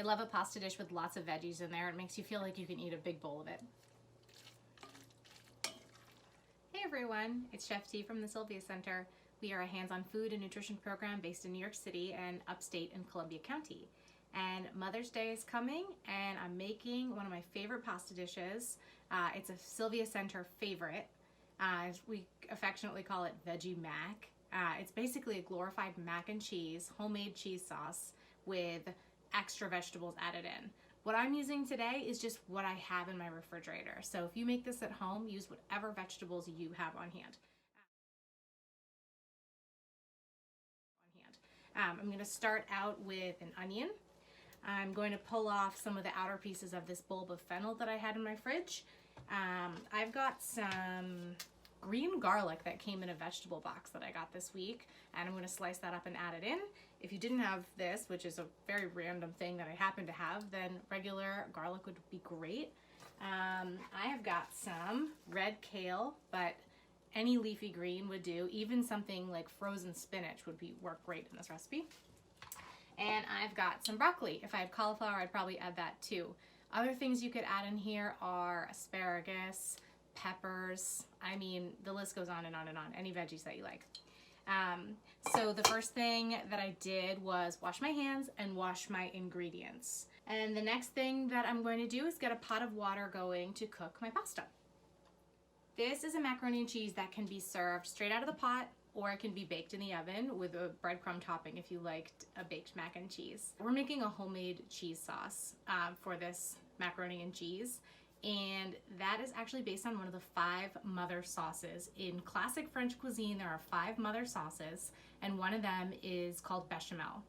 I love a pasta dish with lots of veggies in there. It makes you feel like you can eat a big bowl of it. Hey everyone, it's Chef T from the Sylvia Center. We are a hands-on food and nutrition program based in New York City and upstate in Columbia County. And Mother's Day is coming and I'm making one of my favorite pasta dishes. It's a Sylvia Center favorite. We affectionately call it Veggie Mac. It's basically a glorified mac and cheese, homemade cheese sauce with extra vegetables added in. What I'm using today is just what I have in my refrigerator. So if you make this at home, use whatever vegetables you have on hand. I'm going to start out with an onion. I'm going to pull off some of the outer pieces of this bulb of fennel that I had in my fridge. I've got some green garlic that came in a vegetable box that I got this week, and I'm going to slice that up and add it in. If you didn't have this, which is a very random thing that I happen to have, then regular garlic would be great. I have got some red kale, but any leafy green would do. Even something like frozen spinach would work great in this recipe. And I've got some broccoli. If I had cauliflower, I'd probably add that too. Other things you could add in here are asparagus, peppers. I mean, the list goes on and on and on. Any veggies that you like. So the first thing that I did was wash my hands and wash my ingredients. And the next thing that I'm going to do is get a pot of water going to cook my pasta. This is a macaroni and cheese that can be served straight out of the pot, or it can be baked in the oven with a breadcrumb topping if you liked a baked mac and cheese. We're making a homemade cheese sauce for this macaroni and cheese, and that is actually based on one of the 5 mother sauces. In classic French cuisine, there are 5 mother sauces, and one of them is called bechamel.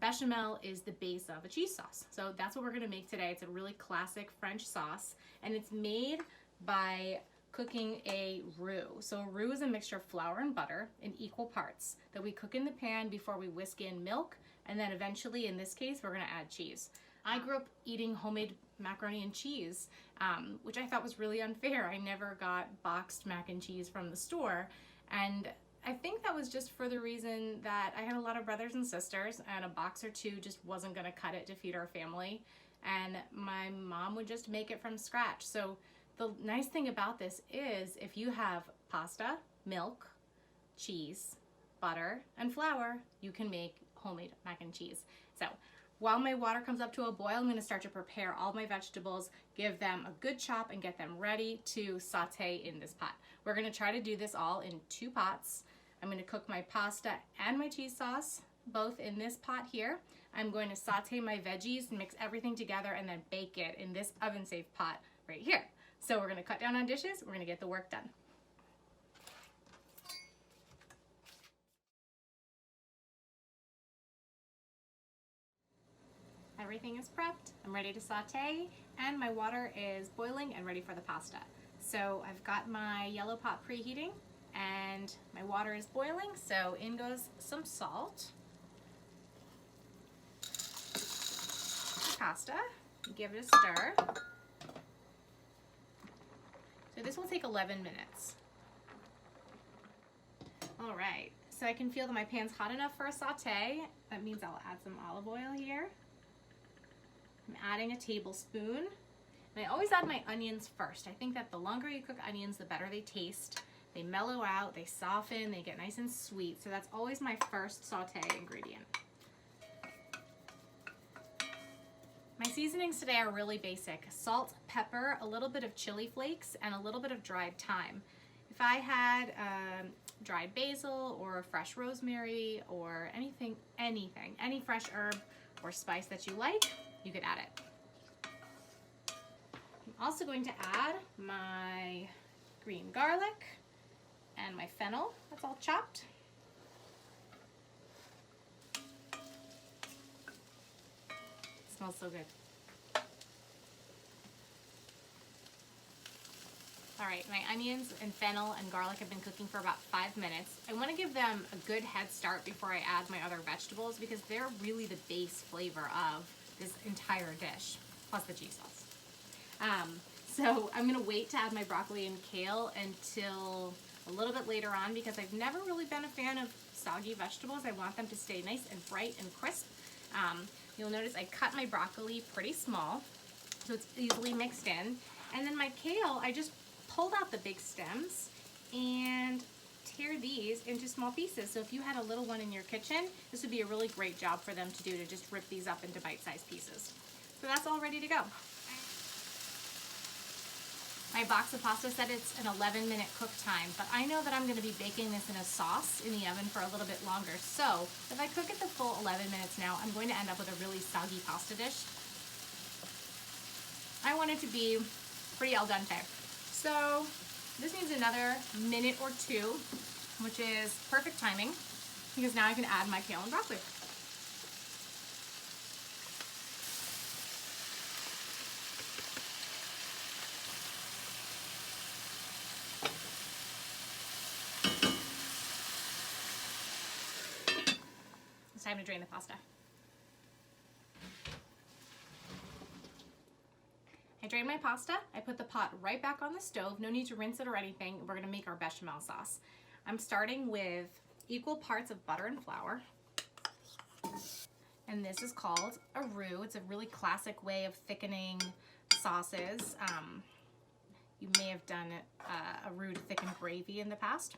Bechamel is the base of a cheese sauce. So that's what we're gonna make today. It's a really classic French sauce, and it's made by cooking a roux. So a roux is a mixture of flour and butter in equal parts that we cook in the pan before we whisk in milk, and then eventually, in this case, we're gonna add cheese. I grew up eating homemade macaroni and cheese, which I thought was really unfair. I never got boxed mac and cheese from the store, and I think that was just for the reason that I had a lot of brothers and sisters, and a box or two just wasn't gonna cut it to feed our family, and my mom would just make it from scratch. So the nice thing about this is if you have pasta, milk, cheese, butter, and flour, you can make homemade mac and cheese. So while my water comes up to a boil, I'm going to start to prepare all my vegetables, give them a good chop, and get them ready to saute in this pot. We're going to try to do this all in 2 pots. I'm going to cook my pasta and my cheese sauce both in this pot here. I'm going to saute my veggies and mix everything together and then bake it in this oven-safe pot right here. So we're going to cut down on dishes. We're going to get the work done. Everything is prepped. I'm ready to saute, and my water is boiling and ready for the pasta. So I've got my yellow pot preheating, and my water is boiling, so in goes some salt. Pasta, give it a stir. So this will take 11 minutes. All right, so I can feel that my pan's hot enough for a saute. That means I'll add some olive oil here. I'm adding a tablespoon. And I always add my onions first. I think that the longer you cook onions, the better they taste. They mellow out, they soften, they get nice and sweet. So that's always my first saute ingredient. My seasonings today are really basic. Salt, pepper, a little bit of chili flakes, and a little bit of dried thyme. If I had dried basil or fresh rosemary or anything, any fresh herb or spice that you like, you could add it. I'm also going to add my green garlic and my fennel. That's all chopped. It smells so good. All right, my onions and fennel and garlic have been cooking for about 5 minutes. I want to give them a good head start before I add my other vegetables because they're really the base flavor of this entire dish, plus the cheese sauce. So I'm gonna wait to add my broccoli and kale until a little bit later on because I've never really been a fan of soggy vegetables. I want them to stay nice and bright and crisp. You'll notice I cut my broccoli pretty small so it's easily mixed in. And then my kale, I just pulled out the big stems and tear these into small pieces. So if you had a little one in your kitchen, this would be a really great job for them to do, to just rip these up into bite-sized pieces. So that's all ready to go. My box of pasta said it's an 11-minute cook time, but I know that I'm going to be baking this in a sauce in the oven for a little bit longer. So if I cook it the full 11 minutes now, I'm going to end up with a really soggy pasta dish. I want it to be pretty al dente. So this needs another minute or two, which is perfect timing, because now I can add my kale and broccoli. It's time to drain the pasta. I drained my pasta. I put the pot right back on the stove. No need to rinse it or anything. We're gonna make our bechamel sauce. I'm starting with equal parts of butter and flour. And this is called a roux. It's a really classic way of thickening sauces. You may have done a roux to thicken gravy in the past.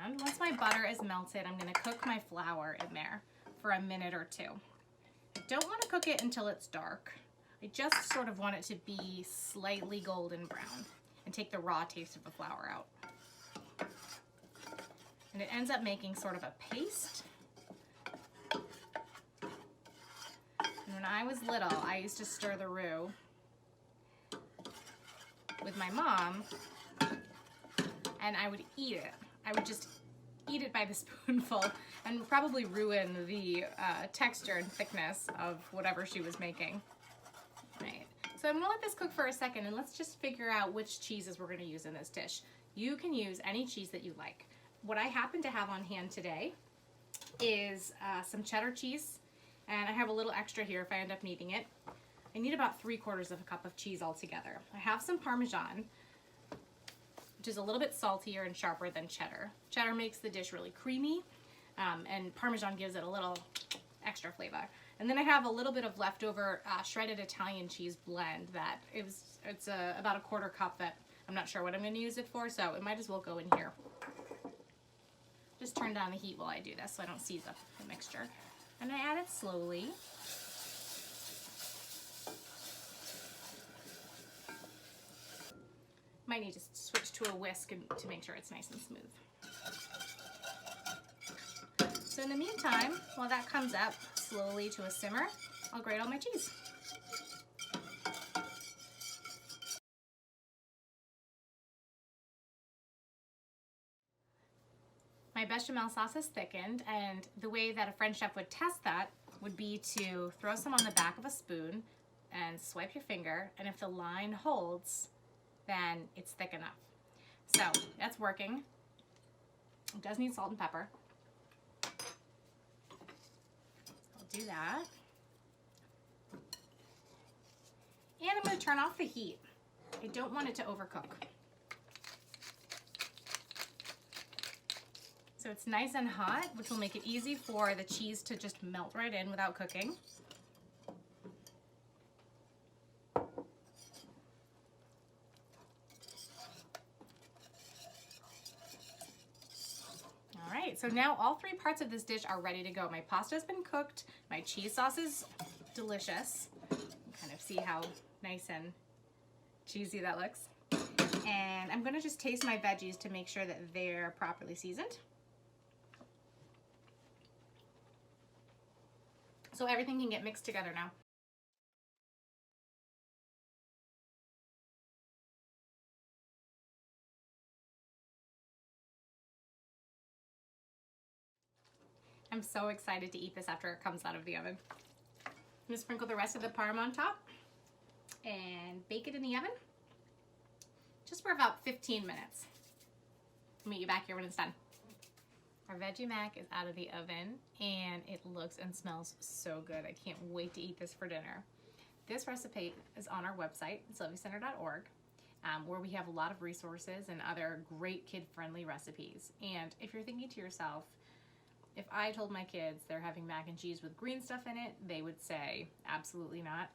And once my butter is melted, I'm gonna cook my flour in there for a minute or two. I don't want to cook it until it's dark. I just sort of want it to be slightly golden brown and take the raw taste of the flour out. And it ends up making sort of a paste. And when I was little, I used to stir the roux with my mom, and I would eat it. I would just eat it by the spoonful and probably ruin the texture and thickness of whatever she was making. Right. So I'm gonna let this cook for a second, and let's just figure out which cheeses we're gonna use in this dish. You can use any cheese that you like. What I happen to have on hand today is some cheddar cheese, and I have a little extra here if I end up needing it. I need about 3/4 of a cup of cheese altogether. I have some Parmesan, which is a little bit saltier and sharper than cheddar. Cheddar makes the dish really creamy, and Parmesan gives it a little extra flavor. And then I have a little bit of leftover shredded Italian cheese blend that it's about 1/4 cup that I'm not sure what I'm going to use it for, so it might as well go in here. Just turn down the heat while I do this so I don't seize up the mixture. And I add it slowly. Might need to switch to a whisk to make sure it's nice and smooth. So in the meantime, while that comes up slowly to a simmer, I'll grate all my cheese. My bechamel sauce is thickened, and the way that a French chef would test that would be to throw some on the back of a spoon and swipe your finger, and if the line holds, then it's thick enough. So that's working. It does need salt and pepper. I'll do that. And I'm going to turn off the heat. I don't want it to overcook. So it's nice and hot, which will make it easy for the cheese to just melt right in without cooking. So now all 3 parts of this dish are ready to go. My pasta has been cooked. My cheese sauce is delicious. Kind of see how nice and cheesy that looks. And I'm gonna just taste my veggies to make sure that they're properly seasoned. So everything can get mixed together now. I'm so excited to eat this after it comes out of the oven. I'm gonna sprinkle the rest of the parm on top and bake it in the oven just for about 15 minutes. I'll meet you back here when it's done. Our Veggie Mac is out of the oven and it looks and smells so good. I can't wait to eat this for dinner. This recipe is on our website, sylviacenter.org, where we have a lot of resources and other great kid-friendly recipes. And if you're thinking to yourself, if I told my kids they're having mac and cheese with green stuff in it, they would say, absolutely not.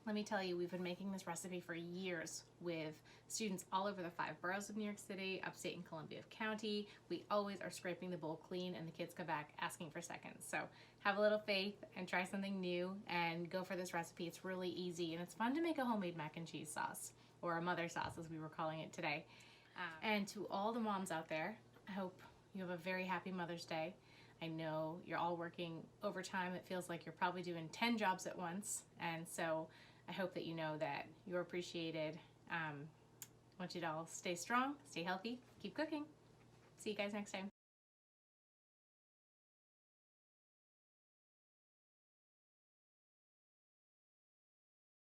Let me tell you, we've been making this recipe for years with students all over the 5 boroughs of New York City, upstate and Columbia County. We always are scraping the bowl clean and the kids come back asking for seconds. So have a little faith and try something new and go for this recipe. It's really easy and it's fun to make a homemade mac and cheese sauce, or a mother sauce as we were calling it today. And to all the moms out there, I hope you have a very happy Mother's Day. I know you're all working overtime. It feels like you're probably doing 10 jobs at once. And so I hope that you know that you're appreciated. I want you to all stay strong, stay healthy, keep cooking. See you guys next time.